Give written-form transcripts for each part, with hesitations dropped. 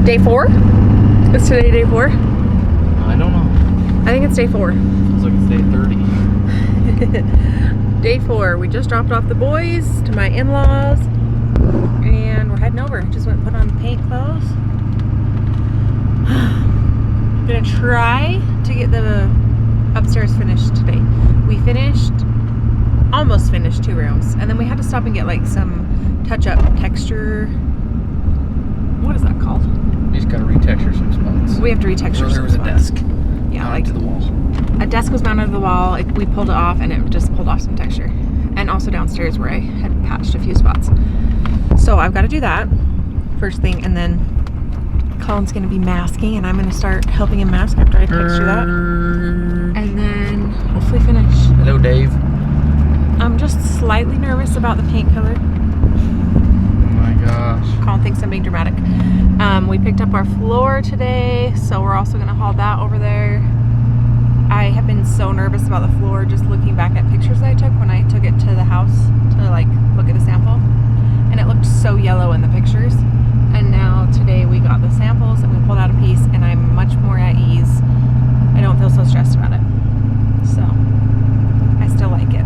Day 4? Is today day 4? I don't know. I think it's day 4. Feels like it's day 30. Day 4. We just dropped off the boys to my in-laws and we're heading over. Just went and put on paint clothes. I'm gonna try to get the upstairs finished today. We almost finished 2 rooms, and then we had to stop and get like some touch-up texture. What is that called? We just gotta retexture some spots. We have to retexture there some was spots. a desk. Yeah, like to the wall. A desk was mounted to the wall. We pulled it off, and it just pulled off some texture. And also downstairs where I had patched a few spots. So I've got to do that first thing, and then Collin's gonna be masking, and I'm gonna start helping him mask after I texture that, and then hopefully finish. Hello, Dave. I'm just slightly nervous about the paint color. Oh my gosh. Collin thinks I'm being dramatic. We picked up our floor today, so we're also gonna haul that over there. I have been so nervous about the floor just looking back at pictures I took when I took it to the house to like look at a sample, and it looked so yellow in the pictures. And now today we got the samples and we pulled out a piece, and I'm much more at ease. I don't feel so stressed about it. So I still like it.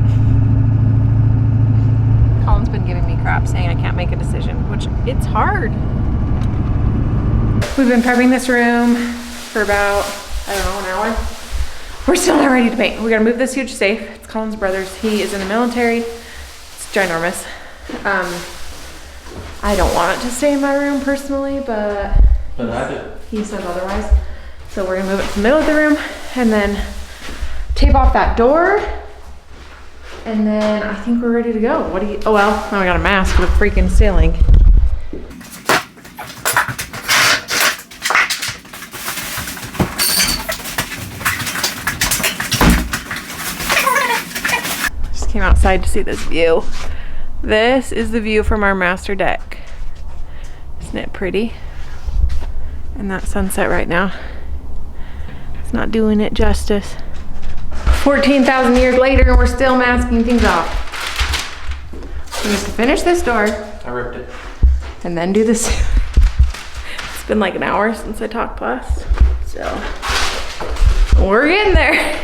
Collin's been giving me crap saying I can't make a decision, which it's hard. We've been prepping this room for about, I don't know, an hour. We're still not ready to paint. We gotta move this huge safe. It's Collin's brother's. He is in the military. It's ginormous. I don't want it to stay in my room personally, but I do. he says otherwise. So we're gonna move it to the middle of the room and then tape off that door. And then I think we're ready to go. What do you, oh well, now I got a mask for the freaking ceiling. Just came outside to see this view. This is the view from our master deck. Isn't it pretty? And that sunset right now, it's not doing it justice. 14,000 years later and we're still masking things off. We need to finish this door. I ripped it. And then do this. It's been like an hour since I talked last. So we're getting there.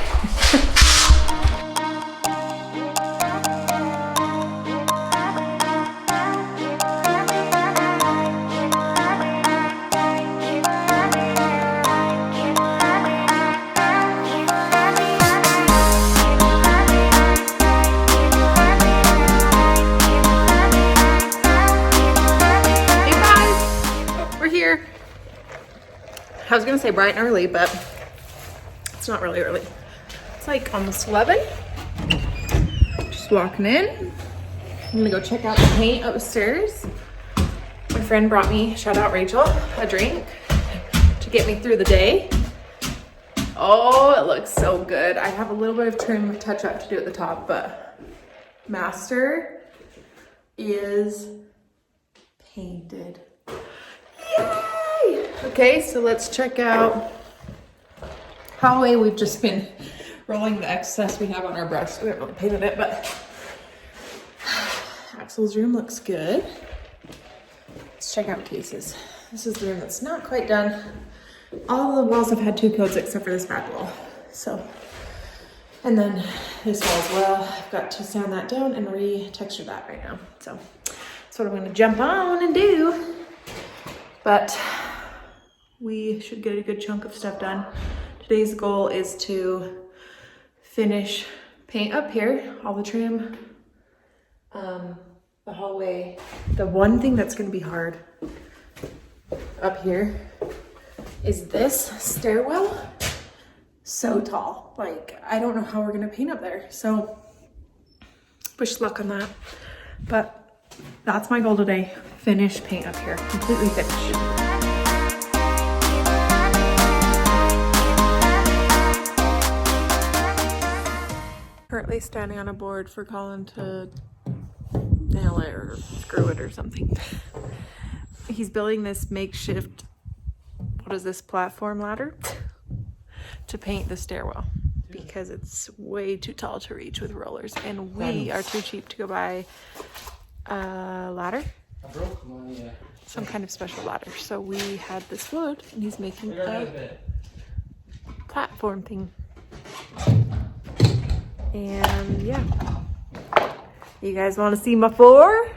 I was gonna say bright and early, but it's not really early. It's like almost 11. Just walking in. I'm gonna go check out the paint upstairs. My friend brought me, shout out Rachel, a drink to get me through the day. Oh, it looks so good. I have a little bit of trim touch up to do at the top, but master is painted. Yay! Okay, so let's check out hallway. We've just been rolling the excess we have on our brush. We haven't really painted it, but Axel's room looks good. Let's check out cases. This is the room that's not quite done. All the walls have had 2 coats except for this back wall. So, and then this wall as well. I've got to sand that down and re-texture that right now. So that's what I'm gonna jump on and do. But we should get a good chunk of stuff done. Today's goal is to finish paint up here, all the trim, the hallway. The one thing that's gonna be hard up here is this stairwell. So tall, like I don't know how we're gonna paint up there. So wish luck on that. But that's my goal today. Finish paint up here, completely finished. Currently standing on a board for Collin to nail it or screw it or something. He's building this makeshift, what is this, platform ladder to paint the stairwell because it's way too tall to reach with rollers, and we are too cheap to go buy a ladder. I broke my some kind of special ladder. So we had this wood, and he's making a platform thing. And yeah, you guys want to see my floor?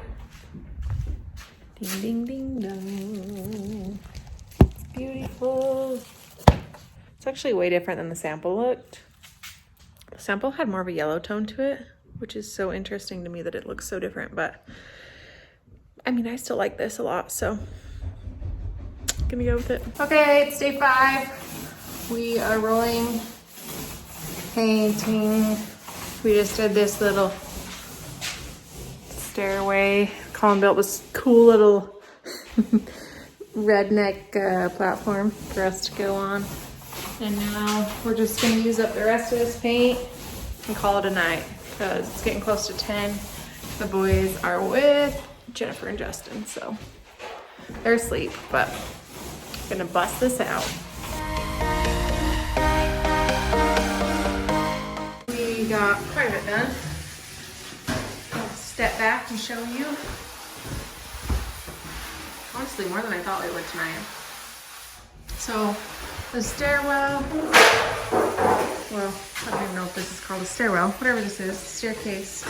Ding, ding, ding, dong. It's beautiful. It's actually way different than the sample looked. The sample had more of a yellow tone to it, which is so interesting to me that it looks so different. But I mean, I still like this a lot, so gonna go with it. Okay, it's day 5. We are rolling, painting. We just did this little stairway. Collin built this cool little redneck platform for us to go on. And now we're just gonna use up the rest of this paint and call it a night because it's getting close to 10. The boys are with Jennifer and Justin, so they're asleep, but I'm gonna bust this out. We got quite a bit done. I'll step back and show you. Honestly, more than I thought we would tonight. So the stairwell, well, I don't even know if this is called a stairwell, whatever this is, staircase,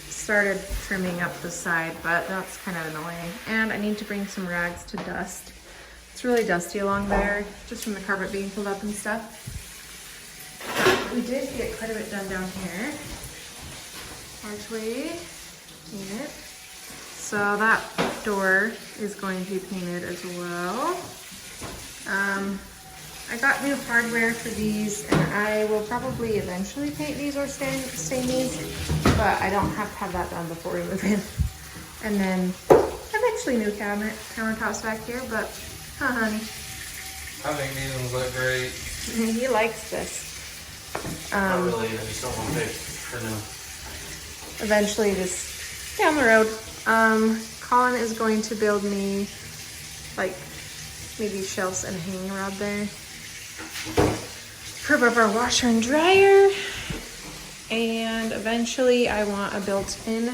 started trimming up the side, but that's kind of annoying. And I need to bring some rags to dust. It's really dusty along there, just from the carpet being filled up and stuff. We did get quite a bit done down here. Archway, painted. So that door is going to be painted as well. I got new hardware for these, and I will probably eventually paint these or stain these, but I don't have to have that done before we move in. And then I have actually new countertops back here, but honey. I think these ones look great. He likes this. Not really, I just don't want to pay for new. Eventually, just down the road. Collin is going to build me like maybe shelves and a hanging rod there for above our washer and dryer. And eventually I want a built-in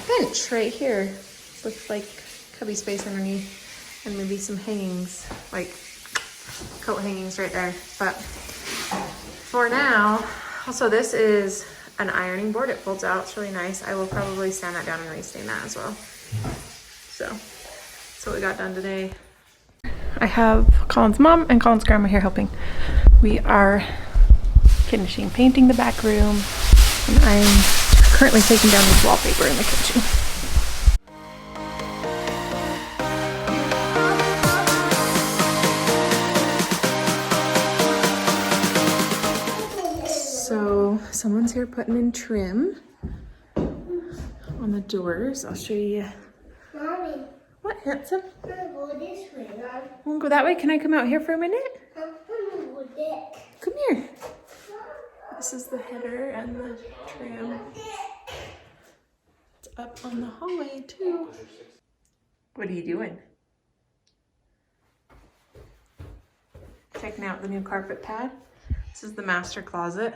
bench right here with like cubby space underneath and maybe some hangings, like coat hangings right there. But for now, also this is an ironing board. It folds out, it's really nice. I will probably sand that down and restain that as well. So that's what we got done today. I have Collin's mom and Collin's grandma here helping. We are finishing painting the back room, and I'm currently taking down this wallpaper in the kitchen. So someone's here putting in trim on the doors. I'll show you. Mommy, What, handsome? I'm gonna go this way, Mom. Wanna go that way? Can I come out here for a minute? I'm gonna go there. Come here. This is the header and the trim. It's up on the hallway too. What are you doing? Checking out the new carpet pad. This is the master closet.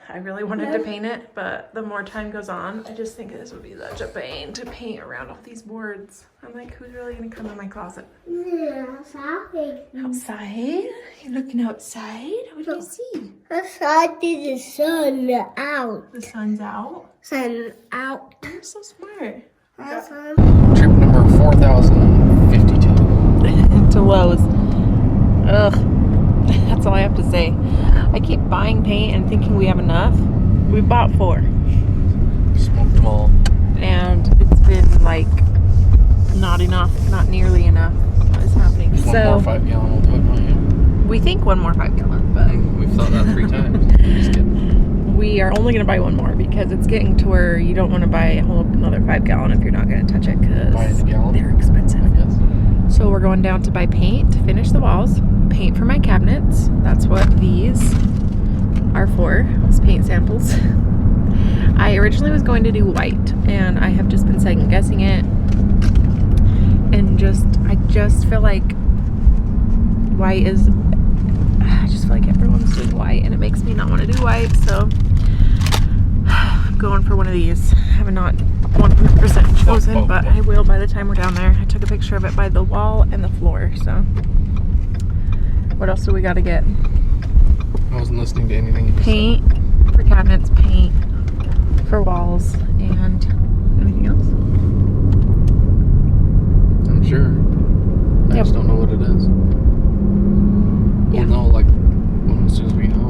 I really wanted to paint it, but the more time goes on, I just think this would be such a pain to paint around all these boards. I'm like, who's really gonna come in my closet? Outside. Outside? You're looking outside? What do you see? Outside is the sun out. The sun's out. Sun out. You're so smart. Outside. Trip number 4052. To Lowe's. Ugh. That's all I have to say. I keep buying paint and thinking we have enough. We bought 4. Smoked them all. And it's been like not enough, not nearly enough. What is happening? One So more 5 gallon will do it, don't you? we think 1 more 5 gallon, but We've thought that 3 times. Just kidding. we are only gonna buy 1 more because it's getting to where you don't want to buy a whole another 5 gallon if you're not gonna touch it Buy because the gallon? they're expensive. Yes. So we're going down to buy paint to finish the walls, paint for my cabinets. That's what these are for, those paint samples. I originally was going to do white, and I have just been second guessing it. And I just feel like white is, I just feel like everyone's doing white, and it makes me not want to do white, so I'm going for one of these. I have not 100% chosen. frozen, but I will by the time we're down there. I took a picture of it by the wall and the floor, so. What else do we gotta get? I wasn't listening to anything you Paint for cabinets, paint for walls, and anything else? said. I'm sure. I Yep. just don't know what it is. Yeah. We'll know like as soon as we know.